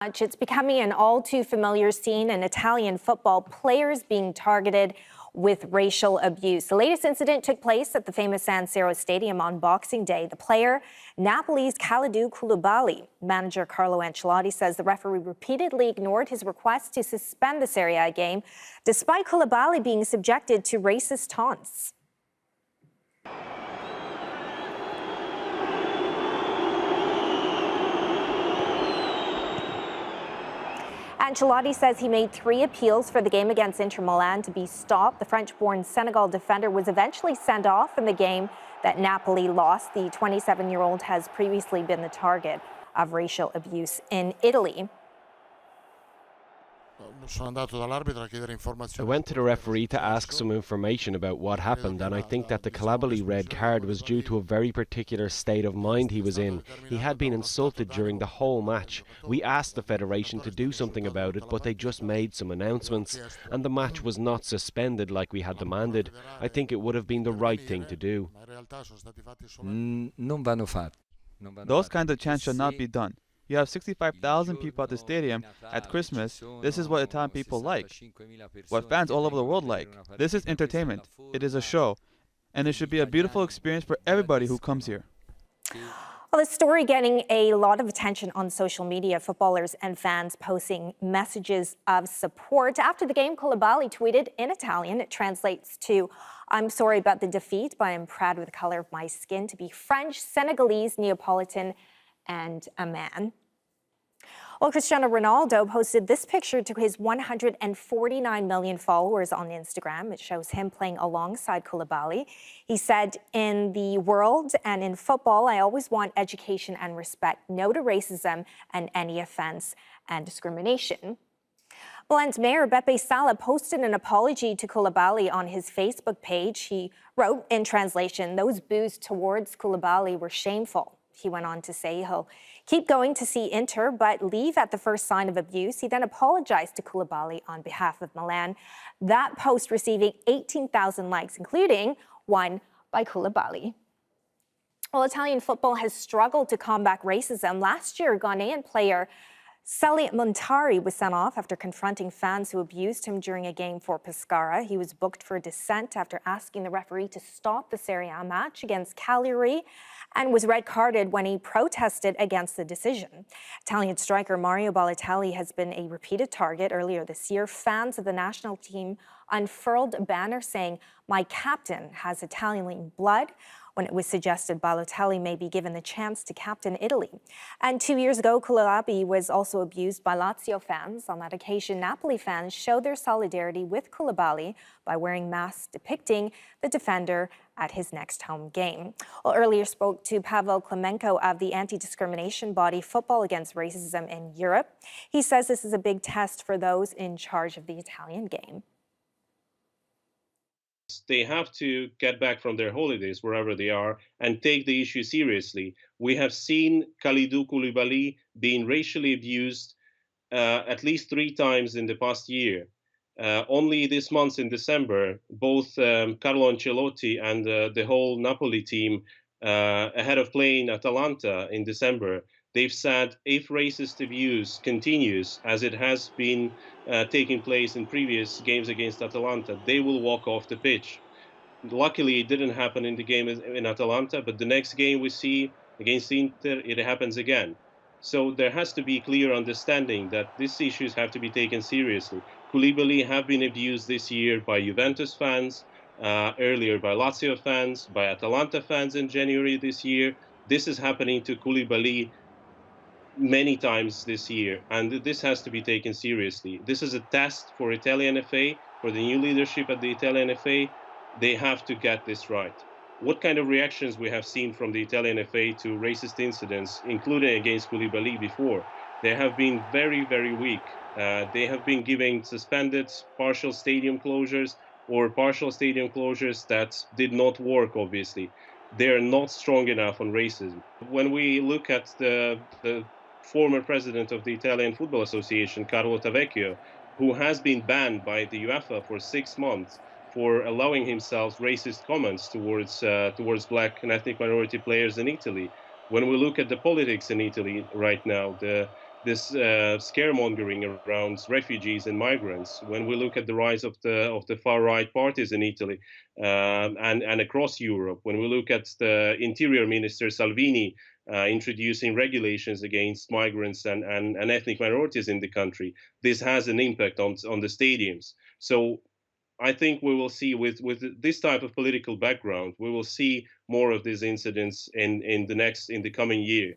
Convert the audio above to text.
It's becoming an all too familiar scene in Italian football, players being targeted with racial abuse. The latest incident took place at the famous San Siro stadium on Boxing Day. The player, Napoli's Kalidou Koulibaly. Manager Carlo Ancelotti says the referee repeatedly ignored his request to suspend the Serie A game, despite Koulibaly being subjected to racist taunts. Ancelotti says he made 3 appeals for the game against Inter Milan to be stopped. The French-born Senegal defender was eventually sent off in the game that Napoli lost. The 27-year-old has previously been the target of racial abuse in Italy. I went to the referee to ask some information about what happened, and I think that the Koulibaly red card was due to a very particular state of mind he was in. He had been insulted during the whole match. We asked the federation to do something about it, but they just made some announcements, and the match was not suspended like we had demanded. I think it would have been the right thing to do. Those kinds of chants should not be done. You have 65,000 people at the stadium at Christmas. This is what Italian people like, what fans all over the world like. This is entertainment. It is a show, and it should be a beautiful experience for everybody who comes here. Well, the story getting a lot of attention on social media, footballers and fans posting messages of support. After the game, Koulibaly tweeted in Italian. It translates to, "I'm sorry about the defeat, but I'm proud of the color of my skin to be French, Senegalese, Neapolitan, and a man." Well, Cristiano Ronaldo posted this picture to his 149 million followers on Instagram. It shows him playing alongside Koulibaly. He said, "In the world and in football, I always want education and respect. No to racism and any offense and discrimination." Milan's mayor, Beppe Sala, posted an apology to Koulibaly on his Facebook page. He wrote, in translation, "Those boos towards Koulibaly were shameful." He went on to say he'll keep going to see Inter, but leave at the first sign of abuse. He then apologized to Koulibaly on behalf of Milan. That post receiving 18,000 likes, including one by Koulibaly. Well, Italian football has struggled to combat racism. Last year, Ghanaian player Sally Montari was sent off after confronting fans who abused him during a game for Pescara. He was booked for dissent after asking the referee to stop the Serie A match against Cagliari and was red-carded when he protested against the decision. Italian striker Mario Balotelli has been a repeated target. Earlier this year, fans of the national team unfurled a banner saying, "My captain has Italian blood," when it was suggested Balotelli may be given the chance to captain Italy. And 2 years ago, Koulibaly was also abused by Lazio fans. On that occasion, Napoli fans showed their solidarity with Koulibaly by wearing masks depicting the defender at his next home game. Well, earlier spoke to Pavel Klymenko of the anti-discrimination body Football Against Racism in Europe. He says this is a big test for those in charge of the Italian game. They have to get back from their holidays, wherever they are, and take the issue seriously. We have seen Kalidou Koulibaly being racially abused at least 3 times in the past year. Only this month in December, both Carlo Ancelotti and the whole Napoli team, ahead of playing Atalanta in December, they've said if racist abuse continues, as it has been taking place in previous games against Atalanta, they will walk off the pitch. Luckily, it didn't happen in the game in Atalanta, but the next game we see against Inter, it happens again. So there has to be clear understanding that these issues have to be taken seriously. Koulibaly have been abused this year by Juventus fans, earlier by Lazio fans, by Atalanta fans in January this year. This is happening to Koulibaly many times this year, and this has to be taken seriously. This is a test for Italian FA, for the new leadership at the Italian FA. They have to get this right. What kind of reactions we have seen from the Italian FA to racist incidents, including against Koulibaly before? They have been very, very weak. They have been giving suspended partial stadium closures or partial stadium closures that did not work, obviously. They're not strong enough on racism. When we look at the former president of the Italian Football Association, Carlo Tavecchio, who has been banned by the UEFA for 6 months for allowing himself racist comments towards black and ethnic minority players in Italy. When we look at the politics in Italy right now, the this scaremongering around refugees and migrants, when we look at the rise of the far right parties in Italy and across Europe, when we look at the Interior Minister Salvini introducing regulations against migrants and ethnic minorities in the country, this has an impact on the stadiums. So I think we will see with this type of political background, we will see more of these incidents in the coming year.